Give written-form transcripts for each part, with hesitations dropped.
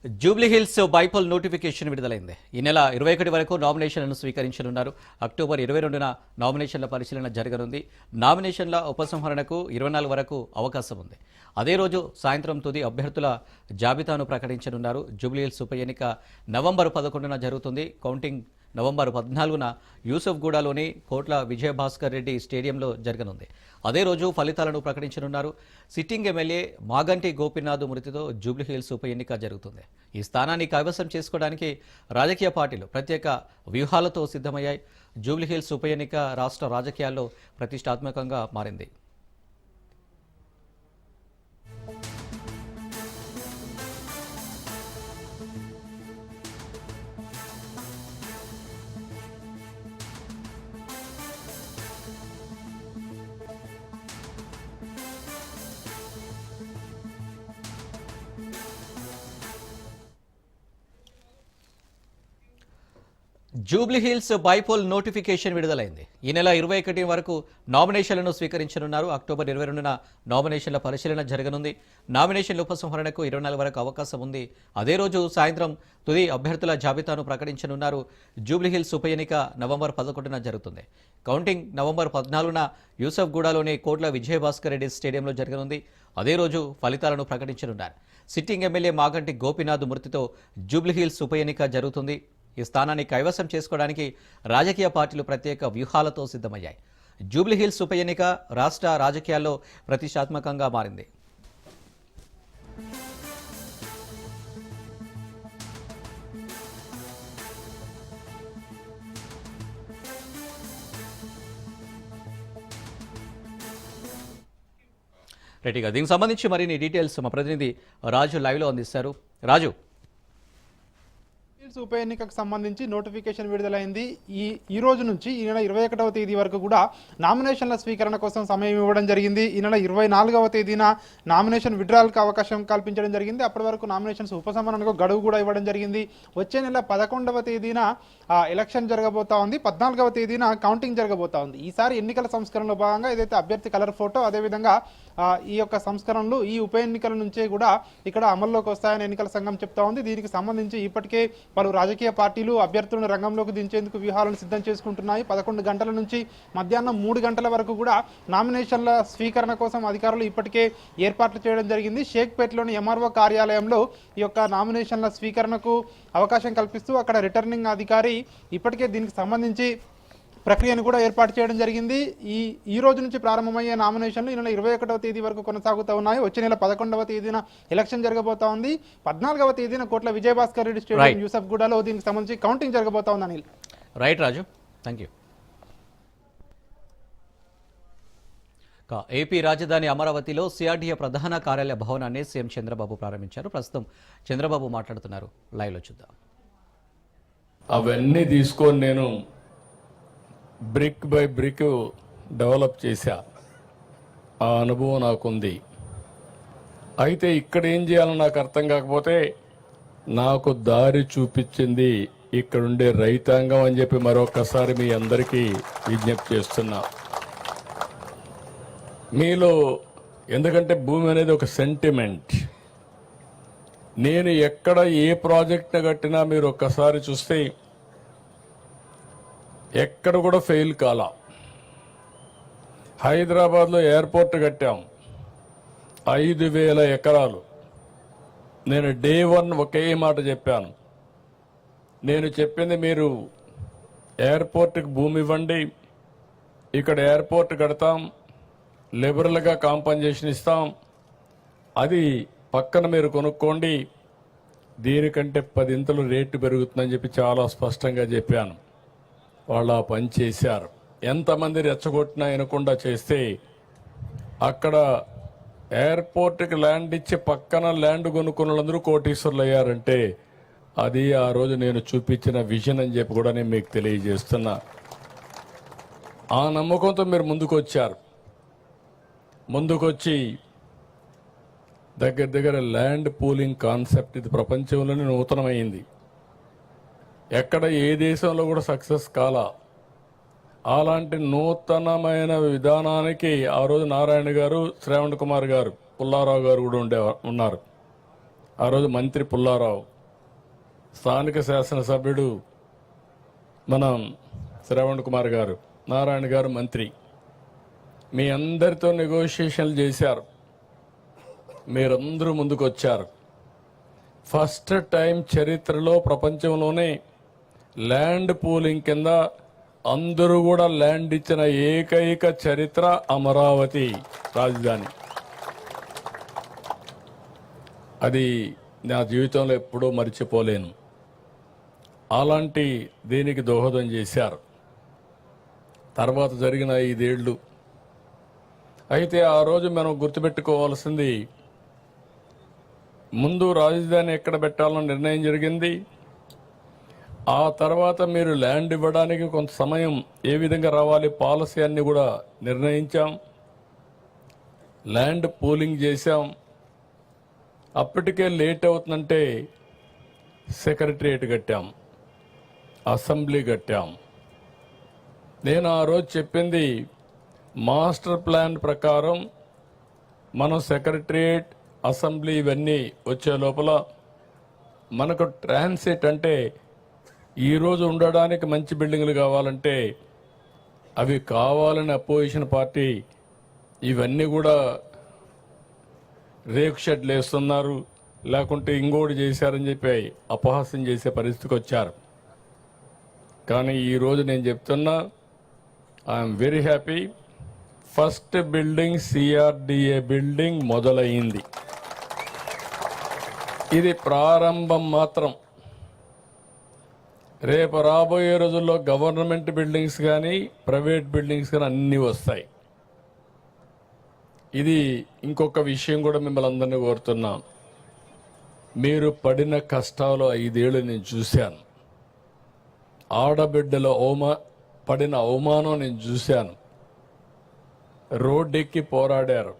Jubilee Hills bypoll notification విడుదలైంది. ఈ నెల 21 వరకు నామినేషన్లను స్వీకరించనున్నారు. అక్టోబర్ 22న నామినేషన్ల పరిశీలన జరగనుంది. నామినేషన్ల ఉపసంహరణకు 24 వరకు అవకాశం ఉంది. అదే రోజు సాయంత్రం తుది అభ్యర్థుల జాబితాను ప్రకటించనున్నారు. జూబ్లీహిల్స్ ఉప ఎన్నిక నవంబర్ 11న జరుగుతుంది. కౌంటింగ్ నవంబర్ 14న యూసఫ్గూడలోని కోట్ల విజయభాస్కర్ రెడ్డి స్టేడియంలో జరగనుంది. అదే రోజు ఫలితాలను ప్రకటించనున్నారు. సిట్టింగ్ ఎమ్మెల్యే మాగంటి గోపీనాథ్ మృతితో జూబ్లీహిల్స్ ఉప ఎన్నిక జరుగుతుంది. ఈ స్థానాన్ని కైవసం చేసుకోవడానికి రాజకీయ పార్టీలు ప్రత్యేక వ్యూహాలతో సిద్ధమయ్యాయి. జూబ్లీహిల్స్ ఉప ఎన్నిక రాష్ట్ర రాజకీయాల్లో ప్రతిష్టాత్మకంగా మారింది. జూబ్లీహిల్స్ బైపోల్ నోటిఫికేషన్ విడుదలైంది. ఈ నెల 21 వరకు నామినేషన్లను స్వీకరించనున్నారు. అక్టోబర్ 22న నామినేషన్ల పరిశీలన జరగనుంది. నామినేషన్ల ఉపసంహరణకు 24 వరకు అవకాశం ఉంది. అదే రోజు సాయంత్రం తుది అభ్యర్థుల జాబితాను ప్రకటించనున్నారు. జూబ్లీహిల్స్ ఉప ఎన్నిక నవంబర్ 11న జరుగుతుంది. కౌంటింగ్ నవంబర్ 14న యూసఫ్గూడలోని కోట్ల విజయభాస్కర్ రెడ్డి స్టేడియంలో జరగనుంది. అదే రోజు ఫలితాలను ప్రకటించనున్నారు. సిట్టింగ్ ఎమ్మెల్యే మాగంటి గోపీనాథ్ మృతితో జూబ్లీహిల్స్ ఉప ఎన్నిక జరుగుతుంది. ఈ స్థానాన్ని కైవసం చేసుకోవడానికి రాజకీయ పార్టీలు ప్రత్యేక వ్యూహాలతో సిద్ధమయ్యాయి. జూబ్లీహిల్స్ ఉప ఎన్నిక రాష్ట్ర రాజకీయాల్లో ప్రతిష్టాత్మకంగా మారింది. రైట్గా దీనికి సంబంధించి మరిన్ని డీటెయిల్స్ మా ప్రతినిధి రాజు లైవ్లో అందిస్తారు. రాజు, ఉప ఎన్నికకు సంబంధించి నోటిఫికేషన్ విడుదలైంది. ఈ రోజు నుంచి ఈ నెల 21వ తేదీ వరకు కూడా నామినేషన్ల స్వీకరణ కోసం సమయం ఇవ్వడం జరిగింది. ఈ నెల 24వ తేదీన నామినేషన్ విడ్రాల్కి అవకాశం కల్పించడం జరిగింది. అప్పటి వరకు నామినేషన్స్ ఉపసంహరణకు గడువు కూడా ఇవ్వడం జరిగింది. వచ్చే నెల 11వ తేదీన ఎలక్షన్ జరగబోతా ఉంది. 14వ తేదీన కౌంటింగ్ జరగబోతా ఉంది. ఈసారి ఎన్నికల సంస్కరణలో భాగంగా ఏదైతే అభ్యర్థి కలర్ ఫోటో, అదేవిధంగా ఈ యొక్క సంస్కరణలు ఈ ఉప ఎన్నికల నుంచే కూడా ఇక్కడ అమల్లోకి వస్తాయని ఎన్నికల సంఘం చెప్తా ఉంది. దీనికి సంబంధించి ఇప్పటికే పలు రాజకీయ పార్టీలు అభ్యర్థులను రంగంలోకి దించేందుకు వ్యూహాలను సిద్ధం చేసుకుంటున్నాయి. 11 గంటల నుంచి మధ్యాహ్నం 3 గంటల వరకు కూడా నామినేషన్ల స్వీకరణ కోసం అధికారులు ఇప్పటికే ఏర్పాట్లు చేయడం జరిగింది. షేక్పేట్లోని ఎంఆర్ఓ కార్యాలయంలో ఈ యొక్క నామినేషన్ల స్వీకరణకు అవకాశం కల్పిస్తూ అక్కడ రిటర్నింగ్ అధికారి ఇప్పటికే దీనికి సంబంధించి ప్రక్రియను కూడా ఏర్పాటు చేయడం జరిగింది. ఈ రోజు నుంచి ప్రారంభమయ్యే నామినేషన్లు ఈ నెల 21వ తేదీ వరకు కొనసాగుతూ ఉన్నాయి. వచ్చే నెల 11వ తేదీన ఎలక్షన్ జరగబోతా ఉంది. 14వ తేదీన కోట్ల విజయభాస్కర్ రెడ్డి స్టేడియం యూసఫ్గూడలో దీనికి సంబంధించి కౌంటింగ్ జరగబోతా ఉంది. Anil, right Raju, thank you. AP రాజధాని అమరావతిలో సిఆర్డీఏ ప్రధాన కార్యాలయ భవనాన్ని సీఎం చంద్రబాబు ప్రారంభించారు. ప్రస్తుతం చంద్రబాబు మాట్లాడుతున్నారు. లైవ్లో చూద్దాం. అవన్నీ తీసుకొని నేను బ్రిక్ బై బ్రిక్ డెవలప్ చేశా. ఆ అనుభవం నాకుంది. అయితే ఇక్కడ ఏం చేయాలో నాకు అర్థం కాకపోతే నాకు దారి చూపించింది ఇక్కడుండే రైతాంగం అని చెప్పి మరొకసారి మీ అందరికీ విజ్ఞప్తి చేస్తున్నా. మీలో ఎందుకంటే భూమి అనేది ఒక సెంటిమెంట్. నేను ఎక్కడ ఏ ప్రాజెక్ట్ని కట్టినా మీరు ఒక్కసారి చూస్తే ఎక్కడ కూడా ఫెయిల్ కాలా. హైదరాబాద్లో ఎయిర్పోర్ట్ కట్టాం, 5,000 ఎకరాలు. నేను డే 1 ఒకే మాట చెప్పాను. నేను చెప్పింది మీరు ఎయిర్పోర్ట్కి భూమి ఇవ్వండి, ఇక్కడ ఎయిర్పోర్ట్ కడతాం, లిబరల్గా కాంపన్సేషన్ ఇస్తాం, అది పక్కన మీరు కొనుక్కోండి, దీనికంటే 10 ఇంతలు రేటు పెరుగుతుందని చెప్పి చాలా స్పష్టంగా చెప్పాను. వాళ్ళు ఆ పని చేశారు. ఎంతమంది రెచ్చగొట్టినా వినకుండా చేస్తే అక్కడ ఎయిర్పోర్ట్కి ల్యాండ్ ఇచ్చి పక్కన ల్యాండ్ కొనుక్కున్న వాళ్ళందరూ కోటీశ్వర్లు అయ్యారంటే అది ఆ రోజు నేను చూపించిన విజన్ అని చెప్పి కూడా నేను మీకు తెలియజేస్తున్నా. ఆ నమ్మకంతో మీరు ముందుకొచ్చారు. ముందుకొచ్చి దగ్గర ల్యాండ్ పూలింగ్ కాన్సెప్ట్ ఇది ప్రపంచంలోనే నూతనమైంది. ఎక్కడ ఏ దేశంలో కూడా సక్సెస్ కాలా. అలాంటి నూతనమైన విధానానికి ఆ రోజు నారాయణ గారు, శ్రావణ్ కుమార్ గారు, పుల్లారావు గారు కూడా ఉన్నారు. ఆ రోజు మంత్రి పుల్లారావు, స్థానిక శాసనసభ్యుడు మనం శ్రవణ్ కుమార్ గారు, నారాయణ గారు మంత్రి, మీ అందరితో నెగోషియేషన్లు చేశారు. మీరందరూ ముందుకు వచ్చారు. ఫస్ట్ టైం చరిత్రలో ప్రపంచంలోనే ల్యాండ్ పూలింగ్ కింద అందరూ కూడా ల్యాండ్ ఇచ్చిన ఏకైక చరిత్ర అమరావతి రాజధాని. అది నా జీవితంలో ఎప్పుడూ మర్చిపోలేను. అలాంటి దీనికి దోహదం చేశారు. తర్వాత జరిగిన 5 ఏళ్ళు. అయితే ఆ రోజు మనం గుర్తుపెట్టుకోవాల్సింది, ముందు రాజధాని ఎక్కడ పెట్టాలని నిర్ణయం జరిగింది. ఆ తర్వాత మీరు ల్యాండ్ ఇవ్వడానికి కొంత సమయం ఏ విధంగా రావాలి, పాలసీ అన్ని కూడా నిర్ణయించాం. ల్యాండ్ పూలింగ్ చేశాం. అప్పటికే లేట్ అవుతుందంటే సెక్రటరియట్ కట్టాం, అసెంబ్లీ కట్టాం. నేను ఆ రోజు చెప్పింది, మాస్టర్ ప్లాన్ ప్రకారం మనం సెక్రటరియట్, అసెంబ్లీ ఇవన్నీ వచ్చే లోపల మనకు ట్రాన్సిట్ అంటే ఈరోజు ఉండడానికి మంచి బిల్డింగ్లు కావాలంటే అవి కావాలని అపోజిషన్ పార్టీ ఇవన్నీ కూడా రేకు షెడ్లు వేస్తున్నారు, లేకుంటే ఇంకోటి చేశారని చెప్పి అపహాస్యం చేసే పరిస్థితికి వచ్చారు. కానీ ఈరోజు నేను చెప్తున్నా, I'm very happy. First building CRDA building మొదలైంది. ఇది ప్రారంభం మాత్రం. రేపు రాబోయే రోజుల్లో గవర్నమెంట్ బిల్డింగ్స్ కానీ ప్రైవేట్ బిల్డింగ్స్ కానీ అన్నీ వస్తాయి. ఇది ఇంకొక విషయం కూడా మిమ్మల్ని అందరినీ కోరుతున్నాం. మీరు పడిన కష్టాలు 5 ఏళ్ళు నేను చూశాను. ఆడబిడ్డల పడిన అవమానం నేను చూశాను. రోడ్డెక్కి పోరాడారు.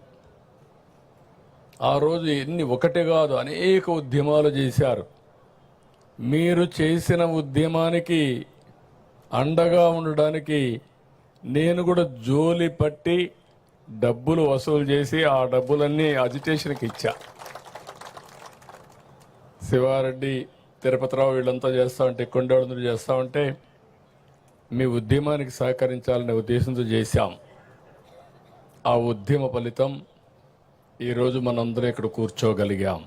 ఆ రోజు ఒకటి కాదు, అనేక ఉద్యమాలు చేశారు. మీరు చేసిన ఉద్యమానికి అండగా ఉండడానికి నేను కూడా జోలి పట్టి డబ్బులు వసూలు చేసి ఆ డబ్బులన్నీ అజిటేషన్కి ఇచ్చా. శివారెడ్డి, తిరుపతిరావు వీళ్ళంతా చేస్తా ఉంటే, కొండవాళ్ళందరూ చేస్తా ఉంటే మీ ఉద్యమానికి సహకరించాలనే ఉద్దేశంతో చేశాం. ఆ ఉద్యమ ఫలితం ఈరోజు మనందరం ఇక్కడ కూర్చోగలిగాం.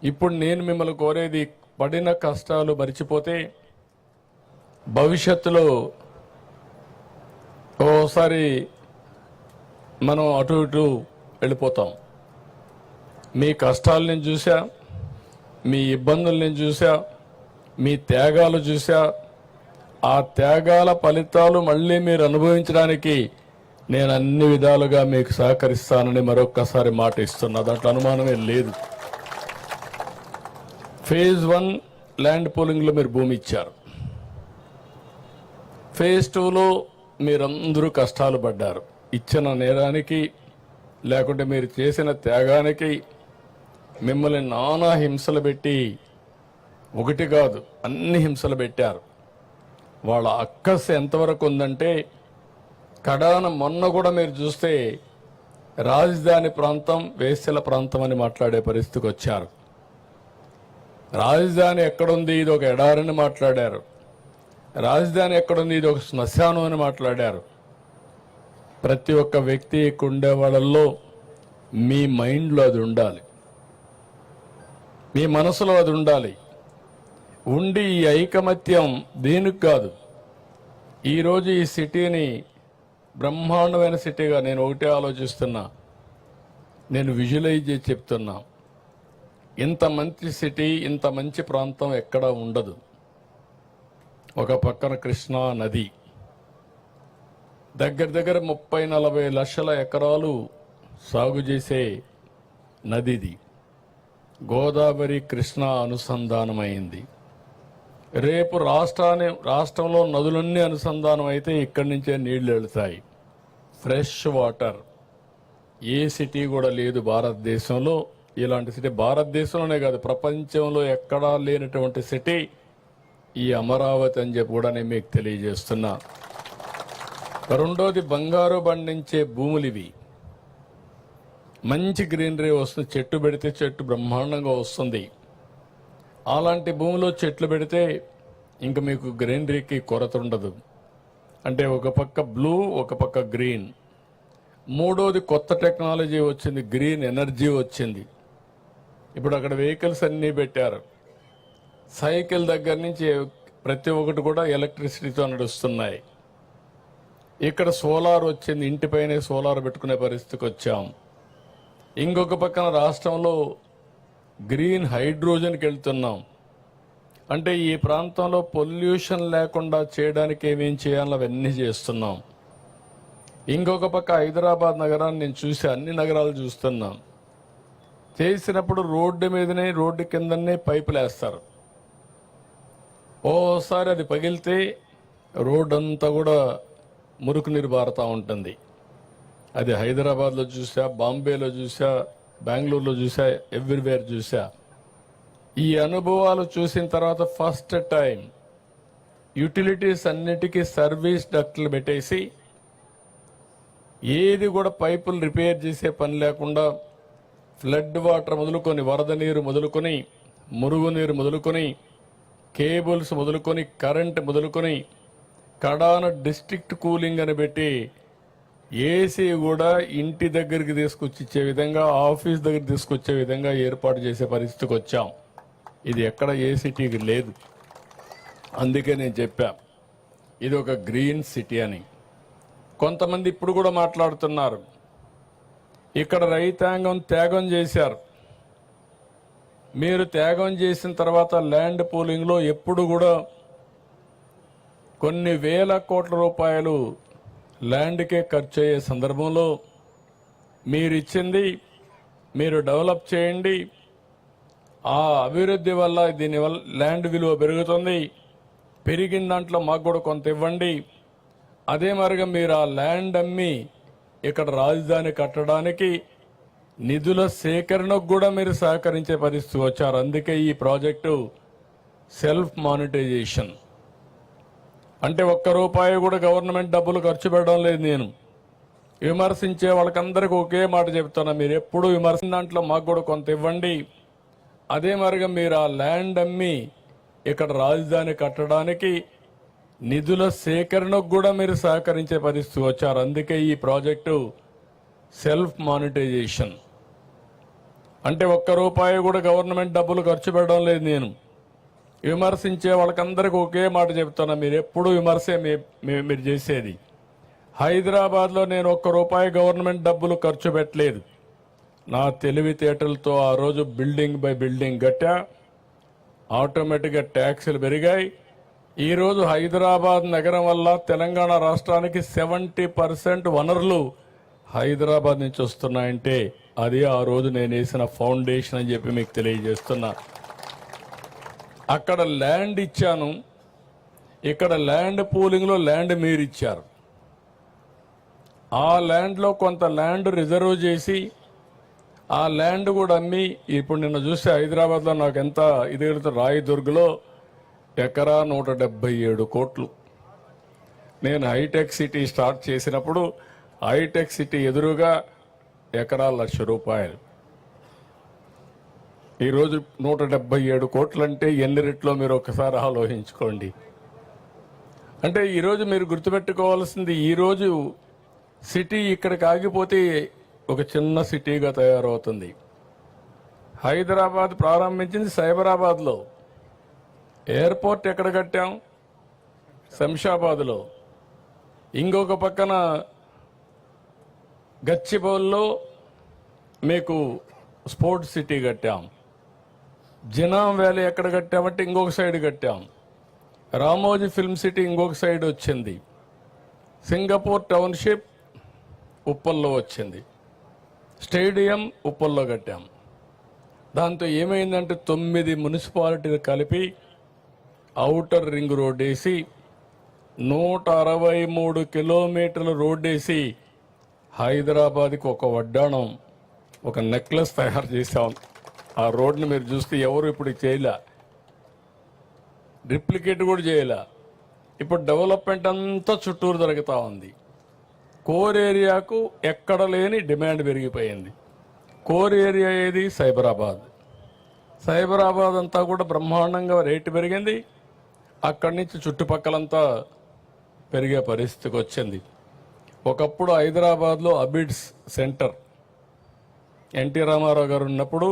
ఇప్పుడు నేను మిమ్మల్ని కోరేది, పడిన కష్టాలు మరిచిపోతే భవిష్యత్తులో ఓసారి మనం అటు ఇటు వెళ్ళిపోతాం. మీ కష్టాలు నేను చూసా, మీ ఇబ్బందులు నేను చూసా, మీ త్యాగాలు చూసా. ఆ త్యాగాల ఫలితాలు మళ్ళీ మీరు అనుభవించడానికి నేను అన్ని విధాలుగా మీకు సహకరిస్తానని మరొక్కసారి మాట ఇస్తున్నా. దాంట్లో అనుమానమే లేదు. ఫేజ్ 1 ల్యాండ్ పూలింగ్లో మీరు భూమి ఇచ్చారు. ఫేజ్ 2లో మీరందరూ కష్టాలు పడ్డారు. ఇచ్చిన నేరానికి, లేకుంటే మీరు చేసిన త్యాగానికి మిమ్మల్ని నానా హింసలు పెట్టి, ఒకటి కాదు అన్ని హింసలు పెట్టారు. వాళ్ళ అక్కస్ ఎంతవరకు ఉందంటే, కడాన మొన్న కూడా మీరు చూస్తే రాజధాని ప్రాంతం వేశ్యల ప్రాంతం అని మాట్లాడే పరిస్థితికి వచ్చారు. రాజధాని ఎక్కడుంది, ఇది ఒక ఎడారని మాట్లాడారు. రాజధాని ఎక్కడుంది, ఇది ఒక శ్మశానం అని మాట్లాడారు. ప్రతి ఒక్క వ్యక్తి ఉండే వాళ్ళల్లో మీ మైండ్లో అది ఉండాలి, మీ మనసులో అది ఉండాలి. ఉండి ఈ ఐకమత్యం దేనికి కాదు. ఈరోజు ఈ సిటీని బ్రహ్మాండమైన సిటీగా నేను ఒకటే ఆలోచిస్తున్నా, నేను విజువలైజ్ చేసి చెప్తున్నా. ఇంత మంచి సిటీ, ఇంత మంచి ప్రాంతం ఎక్కడా ఉండదు. ఒక పక్కన కృష్ణా నది, దగ్గర దగ్గర 30-40 లక్షల ఎకరాలు సాగు చేసే నదిది. గోదావరి కృష్ణా అనుసంధానమైంది. రేపు రాష్ట్రంలో నదులన్నీ అనుసంధానం అయితే ఇక్కడి నుంచే నీళ్లు వెళతాయి. Fresh water. ఏ సిటీ కూడా లేదు భారతదేశంలో ఇలాంటి సిటీ. భారతదేశంలోనే కాదు, ప్రపంచంలో ఎక్కడా లేనటువంటి సిటీ ఈ అమరావతి అని చెప్పి కూడా నేను మీకు తెలియజేస్తున్నా. రెండోది, బంగారు పండించే భూములు ఇవి. మంచి గ్రీనరీ వస్తుంది. చెట్టు పెడితే చెట్టు బ్రహ్మాండంగా వస్తుంది. అలాంటి భూమిలో చెట్లు పెడితే ఇంక మీకు గ్రీనరీకి కొరత ఉండదు. అంటే ఒక పక్క బ్లూ, ఒక పక్క గ్రీన్. మూడోది కొత్త టెక్నాలజీ వచ్చింది, గ్రీన్ ఎనర్జీ వచ్చింది. ఇప్పుడు అక్కడ వెహికల్స్ అన్నీ పెట్టారు. సైకిల్ దగ్గర నుంచి ప్రతి ఒక్కటి కూడా ఎలక్ట్రిసిటీతో నడుస్తున్నాయి. ఇక్కడ సోలార్ వచ్చింది, ఇంటిపైనే సోలార్ పెట్టుకునే పరిస్థితికి వచ్చాం. ఇంకొక పక్కన రాష్ట్రంలో గ్రీన్ హైడ్రోజన్కి వెళ్తున్నాం. అంటే ఈ ప్రాంతంలో పొల్యూషన్ లేకుండా చేయడానికి ఏమేం చేయాలో అవన్నీ చేస్తున్నాం. ఇంకొక పక్క హైదరాబాద్ నగరాన్ని నేను చూసి అన్ని నగరాలు చూస్తున్నాం. చేసినప్పుడు రోడ్డు మీదనే, రోడ్డు కిందనే పైపులు వేస్తారు. ఓసారి అది పగిలితే రోడ్డు అంతా కూడా మురికి నీరు బారుతూ ఉంటుంది. అది హైదరాబాద్లో చూసా, బాంబేలో చూసా, బెంగళూరులో చూసా, ఎవ్రీవేర్ చూసా. ఈ అనుభవాలు చూసిన తర్వాత ఫస్ట్ టైం యూటిలిటీస్ అన్నిటికీ సర్వీస్ డక్ట్లు పెట్టేసి ఏది కూడా పైపులు రిపేర్ చేసే పని లేకుండా ఫ్లడ్ వాటర్ మొదలుకొని, వరద నీరు మొదలుకొని, మురుగునీరు మొదలుకొని, కేబుల్స్ మొదలుకొని, కరెంట్ మొదలుకొని, కడాన డిస్ట్రిక్ట్ కూలింగ్ అని పెట్టి ఏసీ కూడా ఇంటి దగ్గరికి తీసుకొచ్చి ఇచ్చే విధంగా, ఆఫీస్ దగ్గర తీసుకొచ్చే విధంగా ఏర్పాటు చేసే పరిస్థితికి వచ్చాం. ఇది ఎక్కడ ఏ సిటీకి లేదు. అందుకే నేను చెప్పా ఇది ఒక గ్రీన్ సిటీ అని. కొంతమంది ఇప్పుడు కూడా మాట్లాడుతున్నారు, ఇక్కడ రైతాంగం త్యాగం చేశారు. మీరు త్యాగం చేసిన తర్వాత ల్యాండ్ పూలింగ్లో ఎప్పుడు కూడా కొన్ని వేల కోట్ల రూపాయలు ల్యాండ్కే ఖర్చు అయ్యే సందర్భంలో మీరిచ్చింది మీరు డెవలప్ చేయండి, ఆ అభివృద్ధి వల్ల దీనివల్ల ల్యాండ్ విలువ పెరుగుతుంది, పెరిగిన దాంట్లో మాకు కూడా కొంత ఇవ్వండి, అదే మరిగా మీరు ఆ ల్యాండ్ అమ్మి ఇక్కడ రాజధాని కట్టడానికి నిధుల సేకరణకు కూడా మీరు సహకరించే పరిస్థితి వచ్చారు. అందుకే ఈ ప్రాజెక్టు సెల్ఫ్ మానిటైజేషన్. అంటే ఒక్క రూపాయి కూడా గవర్నమెంట్ డబ్బులు ఖర్చు పెట్టడం లేదు. నేను విమర్శించే వాళ్ళకందరికీ ఒకే మాట చెప్తున్నా, మీరు ఎప్పుడు విమర్శించిన దాంట్లో మాకు కూడా కొంత ఇవ్వండి, అదే మరిగా మీరు ఆ ల్యాండ్ అమ్మి ఇక్కడ రాజధాని కట్టడానికి నిధుల సేకరణకు కూడా మీరు సహకరించే పరిస్థితి వచ్చారు. అందుకే ఈ ప్రాజెక్టు సెల్ఫ్ మానిటైజేషన్. అంటే ఒక్క రూపాయి కూడా గవర్నమెంట్ డబ్బులు ఖర్చు పెట్టడం లేదు. నేను విమర్శించే వాళ్ళకందరికీ ఒకే మాట చెప్తున్నా, మీరు ఎప్పుడు విమర్శే మీరు చేసేది. హైదరాబాద్లో నేను ఒక్క రూపాయి గవర్నమెంట్ డబ్బులు ఖర్చు పెట్టలేదు. నా తెలివితేటలతో ఆ రోజు బిల్డింగ్ బై బిల్డింగ్ కట్టా. ఆటోమేటిక్గా ట్యాక్సులు పెరిగాయి. ఈరోజు హైదరాబాద్ నగరం వల్ల తెలంగాణ రాష్ట్రానికి 70% వనరులు హైదరాబాద్ నుంచి వస్తున్నాయంటే అది ఆ రోజు నేను వేసిన ఫౌండేషన్ అని చెప్పి మీకు తెలియజేస్తున్నా. అక్కడ ల్యాండ్ ఇచ్చాను, ఇక్కడ ల్యాండ్ పూలింగ్లో ల్యాండ్ మీరు ఇచ్చారు. ఆ ల్యాండ్లో కొంత ల్యాండ్ రిజర్వ్ చేసి ఆ ల్యాండ్ కూడా అమ్మి, ఇప్పుడు నిన్న చూస్తే హైదరాబాద్లో నాకు ఎంత ఇది రాయదుర్గ్లో ఎకరా 177 కోట్లు. నేను హైటెక్ సిటీ స్టార్ట్ చేసినప్పుడు హైటెక్ సిటీ ఎదురుగా ఎకరా 1,00,000 రూపాయలు. ఈరోజు 177 కోట్లు అంటే ఎన్ని రెట్లో మీరు ఒకసారి ఆలోచించుకోండి. అంటే ఈరోజు మీరు గుర్తుపెట్టుకోవాల్సింది, ఈరోజు సిటీ ఇక్కడికి ఆగిపోతే ఒక చిన్న సిటీగా తయారవుతుంది. హైదరాబాద్ ప్రారంభించింది సైబరాబాద్లో. ఎయిర్పోర్ట్ ఎక్కడ కట్టాం? శంషాబాద్లో. ఇంకొక పక్కన గచ్చిబౌల్లో మీకు స్పోర్ట్స్ సిటీ కట్టాం. జినాం వ్యాలీ ఎక్కడ కట్టామంటే ఇంకొక సైడ్ కట్టాం. రామోజీ ఫిల్మ్ సిటీ ఇంకొక సైడ్ వచ్చింది. సింగపూర్ టౌన్షిప్ ఉప్పల్లో వచ్చింది. స్టేడియం ఉప్పల్లో కట్టాం. దాంతో ఏమైందంటే 9 మున్సిపాలిటీలు కలిపి ఔటర్ రింగ్ రోడ్ వేసి 163 కిలోమీటర్ల రోడ్ వేసి హైదరాబాద్కి ఒక వడ్డాణం, ఒక నెక్లెస్ తయారు చేశాం. ఆ రోడ్ని మీరు చూస్తే ఎవరు ఇప్పుడు చేయలే, రిప్లికేట్ కూడా చేయలే. ఇప్పుడు డెవలప్మెంట్ అంతా చుట్టూరు జరుగుతూ ఉంది. కోర్ ఏరియాకు ఎక్కడ లేని డిమాండ్ పెరిగిపోయింది. కోర్ ఏరియా ఏది? సైబరాబాద్. సైబరాబాద్ అంతా కూడా బ్రహ్మాండంగా రేటు పెరిగింది. అక్కడి నుంచి చుట్టుపక్కలంతా పెరిగే పరిస్థితికి వచ్చింది. ఒకప్పుడు హైదరాబాద్లో అబిడ్స్ సెంటర్ ఎన్టీ రామారావు గారు ఉన్నప్పుడు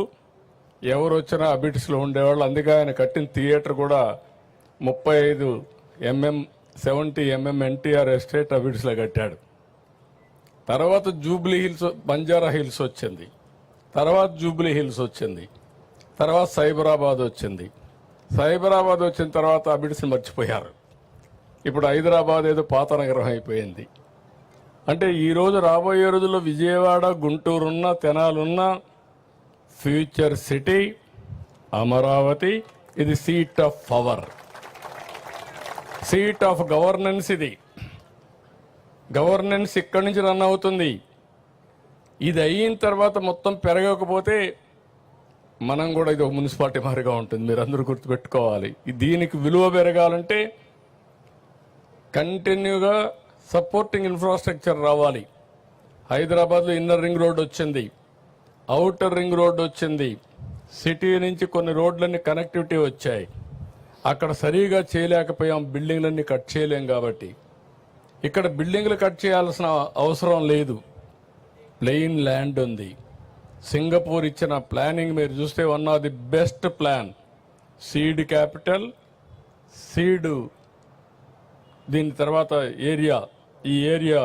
ఎవరు వచ్చినా అబిడ్స్లో ఉండేవాళ్ళు. అందుకే ఆయన కట్టిన థియేటర్ కూడా 35 mm 70 mm ఎన్టీఆర్ ఎస్టేట్ అబిడ్స్లో కట్టాడు. తర్వాత జూబ్లీ హిల్స్, బంజారా హిల్స్ వచ్చింది, తర్వాత జూబ్లీ హిల్స్ వచ్చింది, తర్వాత సైబరాబాద్ వచ్చింది. సైబరాబాద్ వచ్చిన తర్వాత అబిడ్స్ని మర్చిపోయారు. ఇప్పుడు హైదరాబాద్ ఏదో పాత నగరం అయిపోయింది. అంటే ఈరోజు రాబోయే రోజుల్లో విజయవాడ, గుంటూరున్న, తెనాలున్న ఫ్యూచర్ సిటీ అమరావతి. ఇది seat of power, seat of governance. ఇది గవర్నెన్స్ ఇక్కడి నుంచి రన్ అవుతుంది. ఇది అయిన తర్వాత మొత్తం పెరగకపోతే మనం కూడా ఇది ఒక మున్సిపాలిటీ మారిగా ఉంటుంది. మీరు అందరూ గుర్తుపెట్టుకోవాలి. దీనికి విలువ పెరగాలంటే కంటిన్యూగా సపోర్టింగ్ ఇన్ఫ్రాస్ట్రక్చర్ రావాలి. హైదరాబాద్లో ఇన్నర్ రింగ్ రోడ్ వచ్చింది, అవుటర్ రింగ్ రోడ్ వచ్చింది, సిటీ నుంచి కొన్ని రోడ్లన్నీ కనెక్టివిటీ వచ్చాయి. అక్కడ సరిగా చేయలేకపోయాం, బిల్డింగ్లన్నీ కట్ చేయలేం. కాబట్టి ఇక్కడ బిల్డింగ్లు కట్ చేయాల్సిన అవసరం లేదు, ప్లెయిన్ ల్యాండ్ ఉంది. సింగపూర్ ఇచ్చిన ప్లానింగ్ మీరు చూస్తే one of the best plan. Seed capital, seed, దీని తర్వాత ఏరియా, ఈ ఏరియా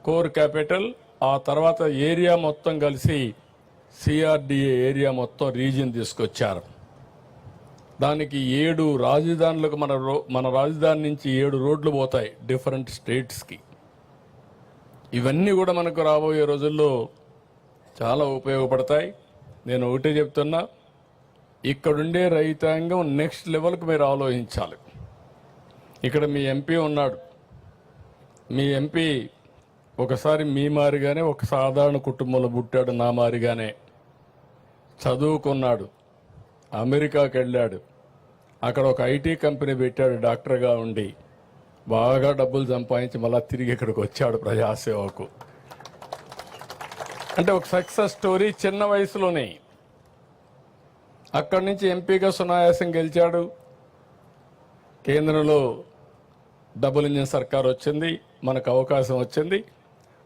కోర్ క్యాపిటల్, ఆ తర్వాత ఏరియా మొత్తం కలిసి సిఆర్డిఏ ఏరియా మొత్తం రీజియన్ తీసుకొచ్చారు. దానికి 7 రాజధానులకు మన రాజధాని నుంచి 7 రోడ్లు పోతాయి డిఫరెంట్ స్టేట్స్కి. ఇవన్నీ కూడా మనకు రాబోయే రోజుల్లో చాలా ఉపయోగపడతాయి. నేను ఒకటే చెప్తున్నా, ఇక్కడుండే రైతాంగం నెక్స్ట్ లెవెల్కి మీరు ఆలోచించాలి. ఇక్కడ మీ ఎంపీ ఉన్నాడు. మీ ఎంపీ ఒకసారి మీ మారిగానే ఒక సాధారణ కుటుంబంలో పుట్టాడు, నా మారిగానే చదువుకున్నాడు, అమెరికాకి వెళ్ళాడు, అక్కడ ఒక ఐటీ కంపెనీ పెట్టాడు డాక్టర్గా ఉండి, బాగా డబ్బులు సంపాదించి మళ్ళీ తిరిగి ఇక్కడికి వచ్చాడు ప్రజాసేవకు. అంటే ఒక సక్సెస్ స్టోరీ చిన్న వయసులోనే. అక్కడి నుంచి ఎంపీగా సునాయాసం గెలిచాడు. కేంద్రంలో డబుల్ ఇంజిన్ సర్కార్ వచ్చింది, మనకు అవకాశం వచ్చింది,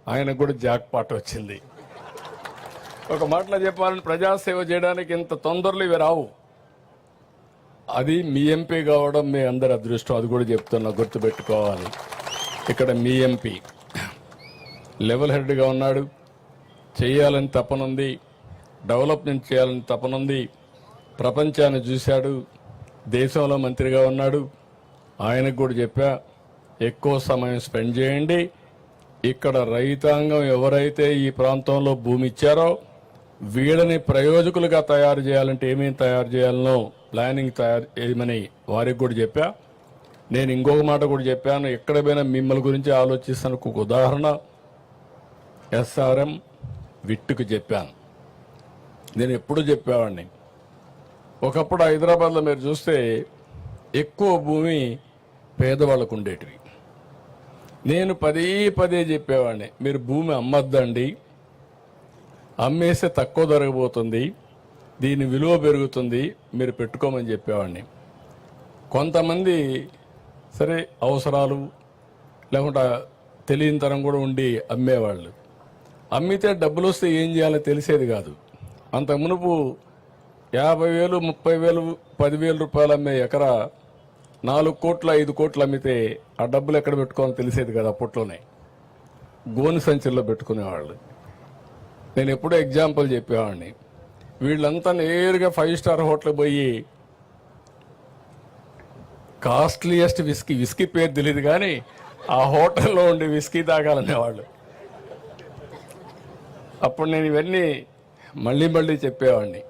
ఆయనకు కూడా జాక్ పాట్ వచ్చింది. ఒక మాటలో చెప్పాలని ప్రజాసేవ చేయడానికి ఇంత తొందరలు ఇవి రావు. అది మీ ఎంపీ కావడం మీ అందరి అదృష్టం. అది కూడా చెప్తున్నా, గుర్తుపెట్టుకోవాలి. ఇక్కడ మీ ఎంపీ లెవెల్ హెడ్గా ఉన్నాడు, చేయాలని తపనుంది, డెవలప్మెంట్ చేయాలని తపనుంది, ప్రపంచాన్ని చూశాడు, దేశంలో మంత్రిగా ఉన్నాడు. ఆయనకు కూడా చెప్పా, ఎక్కువ సమయం స్పెండ్ చేయండి. ఇక్కడ రైతాంగం ఎవరైతే ఈ ప్రాంతంలో భూమి ఇచ్చారో వీళ్ళని ప్రయోజకులుగా తయారు చేయాలంటే ఏమేమి తయారు చేయాలనో ప్లానింగ్ తయారు చేయమని వారికి కూడా చెప్పా. నేను ఇంకొక మాట కూడా చెప్పాను, ఎక్కడ పోయినా మిమ్మల్ని గురించి ఆలోచిస్తాను. ఒక ఉదాహరణ ఎస్ఆర్ఎం విట్టుకు చెప్పాను. నేను ఎప్పుడూ చెప్పేవాడిని, ఒకప్పుడు హైదరాబాద్లో మీరు చూస్తే ఎక్కువ భూమి పేదవాళ్ళకు ఉండేటివి. నేను పదే చెప్పేవాడిని, మీరు భూమి అమ్మద్దండి, అమ్మేస్తే తక్కువ దొరకబోతుంది, దీని విలువ పెరుగుతుంది, మీరు పెట్టుకోమని చెప్పేవాడిని. కొంతమంది సరే అవసరాలు లేకుండా తెలియని తరం కూడా ఉండి అమ్మేవాళ్ళు. అమ్మితే డబ్బులు వస్తే ఏం చేయాలో తెలిసేది కాదు. అంత మునుపు 50,000, 30,000, 10,000 రూపాయలు అమ్మే ఎకరా 4 కోట్లు 5 కోట్లు అమ్మితే ఆ డబ్బులు ఎక్కడ పెట్టుకోవాలో తెలిసేది కదా. అప్పట్లోనే గోను సంచుల్లో పెట్టుకునేవాళ్ళు. నేను ఎప్పుడూ ఎగ్జాంపుల్ చెప్పేవాడిని, వీళ్ళంతా నేరుగా 5 స్టార్ హోటల్ పోయి కాస్ట్లీయెస్ట్ విస్కీ పేరు తెలియదు కానీ ఆ హోటల్లో ఉండి విస్కీ తాగాలనేవాళ్ళు. అప్పుడు నేను ఇవన్నీ మళ్ళీ చెప్పేవాడిని.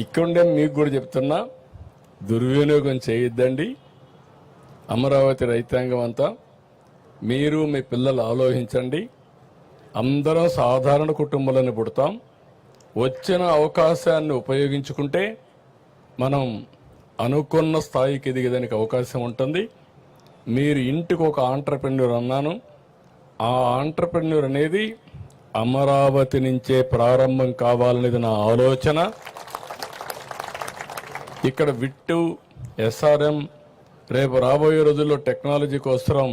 ఇక్కడే మీకు కూడా చెప్తున్నా, దుర్వినియోగం చేయొద్దండి. అమరావతి రైతాంగం అంతా మీరు మీ పిల్లలు ఆలోచించండి. అందరం సాధారణ కుటుంబాలను పుడతాం. వచ్చిన అవకాశాన్ని ఉపయోగించుకుంటే మనం అనుకున్న స్థాయికి ఎదిగేదానికి అవకాశం ఉంటుంది. మీరు ఇంటికి ఒక ఆంట్రప్రెన్యూర్ అన్నాను. ఆ ఆంట్రప్రెన్యూర్ అనేది అమరావతి నుంచే ప్రారంభం కావాలనేది నా ఆలోచన. ఇక్కడ విట్టు, ఎస్ఆర్ఎం, రేపు రాబోయే రోజుల్లో టెక్నాలజీ కోసం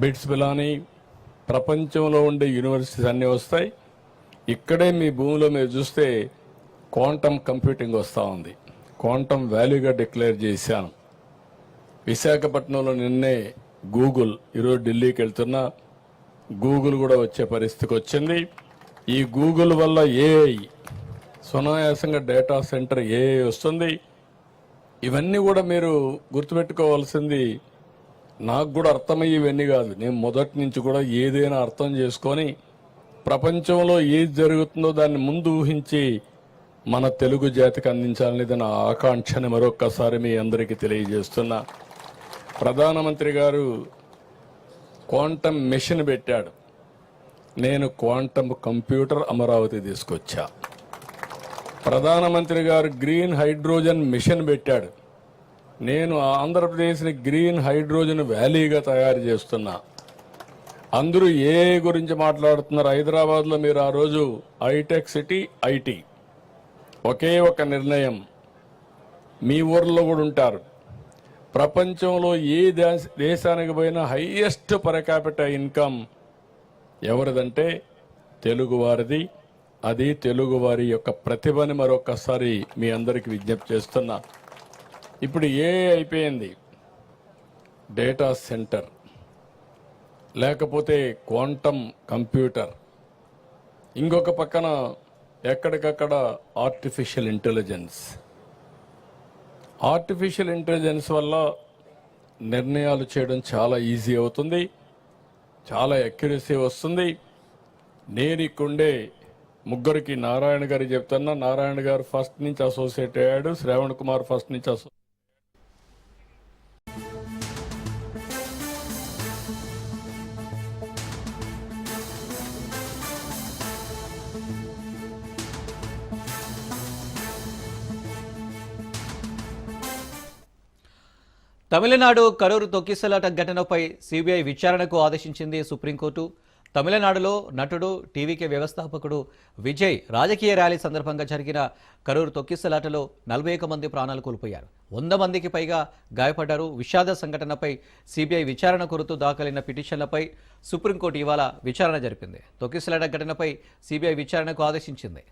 బిట్స్ బిలాని ప్రపంచంలో ఉండే యూనివర్సిటీస్ అన్నీ వస్తాయి. ఇక్కడే మీ భూమిలో మీరు చూస్తే క్వాంటమ్ కంప్యూటింగ్ వస్తూ ఉంది. క్వాంటమ్ వాల్యూగా డిక్లేర్ చేశాను. విశాఖపట్నంలో నిన్నే గూగుల్, ఈరోజు ఢిల్లీకి వెళ్తున్నా, గూగుల్ కూడా వచ్చే పరిస్థితికి వచ్చింది. ఈ గూగుల్ వల్ల ఏఐ సునాయాసంగా డేటా సెంటర్ ఏఐ వస్తుంది. ఇవన్నీ కూడా మీరు గుర్తుపెట్టుకోవాల్సింది. నాకు కూడా అర్థమయ్యేవన్నీ కాదు, నేను మొదటి నుంచి కూడా ఏదైనా అర్థం చేసుకొని ప్రపంచంలో ఏది జరుగుతుందో దాన్ని ముందు ఊహించి మన తెలుగు జాతికి అందించాలనేది నా ఆకాంక్షని మరొక్కసారి మీ అందరికీ తెలియజేస్తున్నా. ప్రధానమంత్రి గారు క్వాంటమ్ మెషిన్ పెట్టాడు, నేను క్వాంటమ్ కంప్యూటర్ అమరావతి తీసుకొచ్చా. ప్రధానమంత్రి గారు గ్రీన్ హైడ్రోజన్ మిషన్ పెట్టాడు, నేను ఆంధ్రప్రదేశ్ని గ్రీన్ హైడ్రోజన్ వ్యాలీగా తయారు చేస్తున్నా. అందరూ ఏ గురించి మాట్లాడుతున్నారు. హైదరాబాద్లో మీరు ఆ రోజు హైటెక్ సిటీ, ఐటీ, ఒకే ఒక నిర్ణయం, మీ ఊర్లో కూడా ఉంటారు. ప్రపంచంలో ఏ దేశానికి పోయినా హైయెస్ట్ పర్ క్యాపిటల్ ఇన్కమ్ ఎవరిదంటే తెలుగువారిది. అది తెలుగువారి యొక్క ప్రతిభని మరొకసారి మీ అందరికీ విజ్ఞప్తి చేస్తున్నా. ఇప్పుడు ఏ అయిపోయింది, డేటా సెంటర్, లేకపోతే క్వాంటమ్ కంప్యూటర్, ఇంకొక పక్కన ఎక్కడికక్కడ ఆర్టిఫిషియల్ ఇంటెలిజెన్స్. ఆర్టిఫిషియల్ ఇంటెలిజెన్స్ వల్ల నిర్ణయాలు చేయడం చాలా ఈజీ అవుతుంది, చాలా అక్యురసీ వస్తుంది. నేను ఇక్కడే ముగ్గురికి నారాయణ గారికి చెప్తున్నా. నారాయణ గారు ఫస్ట్ నుంచి అసోసియేట్ అయ్యాడు, శ్రావణ్ కుమార్ ఫస్ట్ నుంచి తమిళనాడు కరూరు తొక్కిసలాట ఘటనపై సిబిఐ విచారణకు ఆదేశించింది సుప్రీంకోర్టు. తమిళనాడులో నటుడు, టీవీకే వ్యవస్థాపకుడు విజయ్ రాజకీయ ర్యాలీ సందర్భంగా జరిగిన కరూరు తొక్కిసలాటలో 41 మంది ప్రాణాలు కోల్పోయారు. 100 మందికి పైగా గాయపడ్డారు. విషాద సంఘటనపై సిబిఐ విచారణ కోరుతూ దాఖలైన పిటిషన్లపై సుప్రీంకోర్టు ఇవాళ విచారణ జరిపింది. తొక్కిసలాట ఘటనపై సిబిఐ విచారణకు ఆదేశించింది.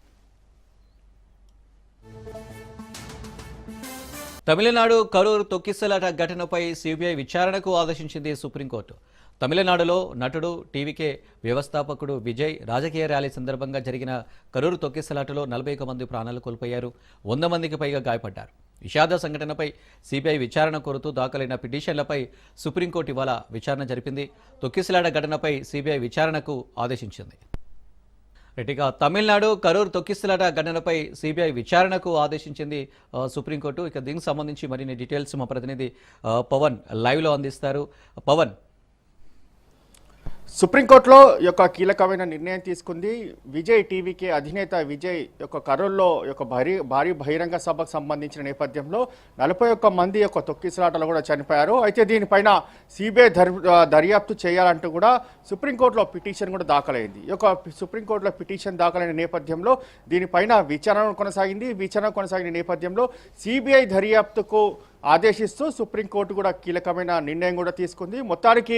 తమిళనాడు కరూరు తొక్కిసలాట ఘటనపై సిబిఐ విచారణకు ఆదేశించింది సుప్రీంకోర్టు. తమిళనాడులో నటుడు, టీవీకే వ్యవస్థాపకుడు విజయ్ రాజకీయ ర్యాలీ సందర్భంగా జరిగిన కరూరు తొక్కిసలాటలో 41 మంది ప్రాణాలు కోల్పోయారు. 100 మందికి పైగా గాయపడ్డారు. విషాద సంఘటనపై సిబిఐ విచారణ కోరుతూ దాఖలైన పిటిషన్లపై సుప్రీంకోర్టు ఇవాళ విచారణ జరిపింది. తొక్కిసలాట ఘటనపై సిబిఐ విచారణకు ఆదేశించింది. ఇక తమిళనాడు కరూరు తొక్కిసలాట ఘటనపై సిబిఐ విచారణకు ఆదేశించింది సుప్రీంకోర్టు. ఇక దీనికి సంబంధించి మరిన్ని డీటెయిల్స్ మా ప్రతినిధి పవన్ లైవ్లో అందిస్తారు. పవన్, సుప్రీంకోర్టులో యొక్క కీలకమైన నిర్ణయం తీసుకుంది. విజయ్, టీవీకే అధినేత విజయ్ యొక్క కరూర్లో యొక్క భారీ బహిరంగ సభకు సంబంధించిన నేపథ్యంలో 41 మంది యొక్క తొక్కిసలాటలో కూడా చనిపోయారు. అయితే దీనిపైన సిబిఐ దర్యాప్తు చేయాలంటూ కూడా సుప్రీంకోర్టులో పిటిషన్ కూడా దాఖలైంది. ఈ యొక్క సుప్రీంకోర్టులో పిటిషన్ దాఖలైన నేపథ్యంలో దీనిపైన విచారణ కొనసాగిన నేపథ్యంలో సిబిఐ దర్యాప్తుకు ఆదేశిస్తూ సుప్రీంకోర్టు కూడా కీలకమైన నిర్ణయం కూడా తీసుకుంది. మొత్తానికి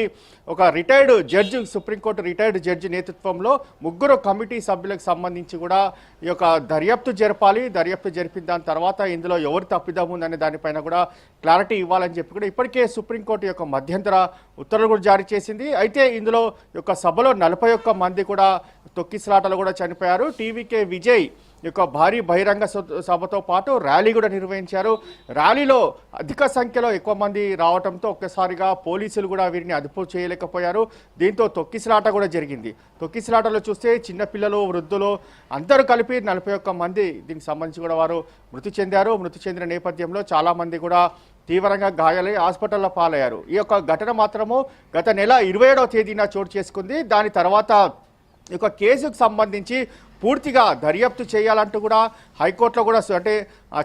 ఒక retired judge, supreme court retired judge నేతృత్వంలో 3 కమిటీ సభ్యులకు సంబంధించి కూడా ఈ యొక్క దర్యాప్తు జరపాలి. దర్యాప్తు జరిపిన దాని తర్వాత ఇందులో ఎవరు తప్పిదం ఉందనే దానిపైన కూడా క్లారిటీ ఇవ్వాలని చెప్పి కూడా ఇప్పటికే సుప్రీంకోర్టు యొక్క మధ్యంతర ఉత్తర్వులు కూడా జారీ చేసింది. అయితే ఇందులో యొక్క సభలో 41 మంది కూడా తొక్కిసలాటలు కూడా చనిపోయారు. టీవీకే విజయ్ యొక్క భారీ బహిరంగ సభతో పాటు ర్యాలీ కూడా నిర్వహించారు. ర్యాలీలో అధిక సంఖ్యలో ఎక్కువ మంది రావడంతో ఒక్కసారిగా పోలీసులు కూడా వీరిని అదుపు చేయలేకపోయారు. దీంతో తొక్కిసలాట కూడా జరిగింది. తొక్కిసలాటలో చూస్తే చిన్నపిల్లలు, వృద్ధులు అందరూ కలిపి 41 మంది దీనికి సంబంధించి కూడా వారు మృతి చెందారు. మృతి చెందిన నేపథ్యంలో చాలామంది కూడా తీవ్రంగా గాయాలై హాస్పిటల్లో పాలయ్యారు. ఈ యొక్క ఘటన మాత్రము గత నెల 27వ తేదీన చోటు చేసుకుంది. దాని తర్వాత ఈ యొక్క కేసుకు సంబంధించి పూర్తిగా దర్యాప్తు చేయాలంటూ కూడా హైకోర్టులో కూడా అంటే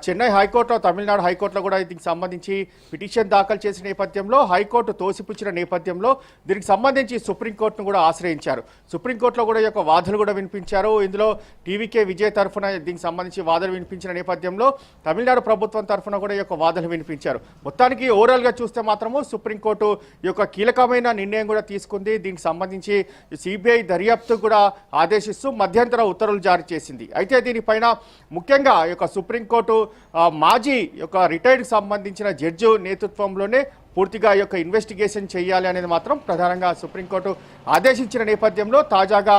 చెన్నై హైకోర్టులో తమిళనాడు హైకోర్టులో కూడా దీనికి సంబంధించి పిటిషన్ దాఖలు చేసిన నేపథ్యంలో హైకోర్టు తోసిపుచ్చిన నేపథ్యంలో దీనికి సంబంధించి సుప్రీంకోర్టును కూడా ఆశ్రయించారు. సుప్రీంకోర్టులో కూడా ఈ యొక్క వాదనలు కూడా వినిపించారు. ఇందులో టీవీకే విజయ్ తరఫున దీనికి సంబంధించి వాదనలు వినిపించిన నేపథ్యంలో తమిళనాడు ప్రభుత్వం తరఫున కూడా ఈ యొక్క వాదనలు వినిపించారు. మొత్తానికి ఓవరాల్గా చూస్తే మాత్రము సుప్రీంకోర్టు ఈ యొక్క కీలకమైన నిర్ణయం కూడా తీసుకుంది. దీనికి సంబంధించి సిబిఐ దర్యాప్తు కూడా ఆదేశిస్తూ మధ్యంతర ఉత్తర్వులు జారీ చేసింది. అయితే దీనిపైన ముఖ్యంగా ఈ యొక్క సుప్రీంకోర్టు మాజీ యొక్క రిటైర్డ్కి సంబంధించిన జడ్జి నేతృత్వంలోనే పూర్తిగా ఈ యొక్క ఇన్వెస్టిగేషన్ చేయాలి అనేది మాత్రం ప్రధానంగా సుప్రీంకోర్టు ఆదేశించిన నేపథ్యంలో తాజాగా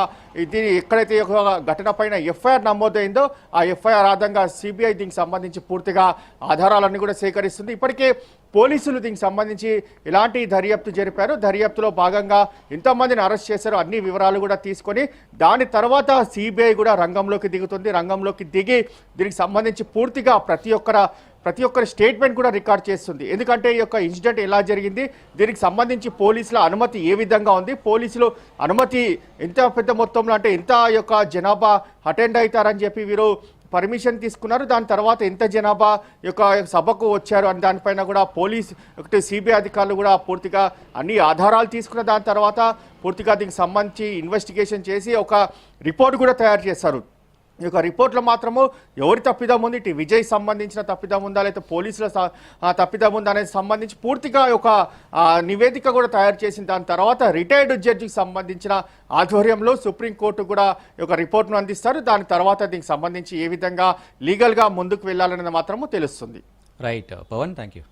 దీని ఎక్కడైతే ఒక ఘటన పైన ఎఫ్ఐఆర్ నమోదైందో ఆ ఎఫ్ఐఆర్ ఆధారంగా సిబిఐ దీనికి సంబంధించి పూర్తిగా ఆధారాలన్నీ కూడా సేకరిస్తుంది. ఇప్పటికే పోలీసులు దీనికి సంబంధించి ఎలాంటి దర్యాప్తు జరిపారు, దర్యాప్తులో భాగంగా ఎంతమందిని అరెస్ట్ చేశారో అన్ని వివరాలు కూడా తీసుకొని దాని తర్వాత సిబిఐ కూడా రంగంలోకి దిగుతుంది. రంగంలోకి దిగి దీనికి సంబంధించి పూర్తిగా ప్రతి ఒక్కరి స్టేట్మెంట్ కూడా రికార్డ్ చేస్తుంది. ఎందుకంటే ఈ యొక్క ఇన్సిడెంట్ ఎలా జరిగింది, దీనికి సంబంధించి పోలీసుల అనుమతి ఏ విధంగా ఉంది, పోలీసులు అనుమతి ఎంత పెద్ద మొత్తంలో అంటే ఎంత యొక్క జనాభా అటెండ్ అవుతారని చెప్పి వీరు పర్మిషన్ తీసుకున్నారు, దాని తర్వాత ఎంత జనాభా యొక్క సభకు వచ్చారు అని దానిపైన కూడా పోలీస్ ఒకటి సిబిఐ అధికారులు కూడా పూర్తిగా అన్ని ఆధారాలు తీసుకున్న దాని తర్వాత పూర్తిగా దీనికి సంబంధించి ఇన్వెస్టిగేషన్ చేసి ఒక రిపోర్ట్ కూడా తయారు చేస్తారు. ఈ యొక్క రిపోర్ట్లో మాత్రము ఎవరి తప్పిదం ఉంది, ఇటు విజయ్ సంబంధించిన తప్పిదం ఉందా లేకపోతే పోలీసుల తప్పిదం ఉందా అనేది సంబంధించి పూర్తిగా ఒక నివేదిక కూడా తయారు చేసిన దాని తర్వాత రిటైర్డ్ జడ్జికి సంబంధించిన ఆధ్వర్యంలో సుప్రీంకోర్టు కూడా ఒక రిపోర్ట్ను అందిస్తారు. దాని తర్వాత దీనికి సంబంధించి ఏ విధంగా లీగల్గా ముందుకు వెళ్ళాలనేది మాత్రము తెలుస్తుంది. Right Pavan, thank you.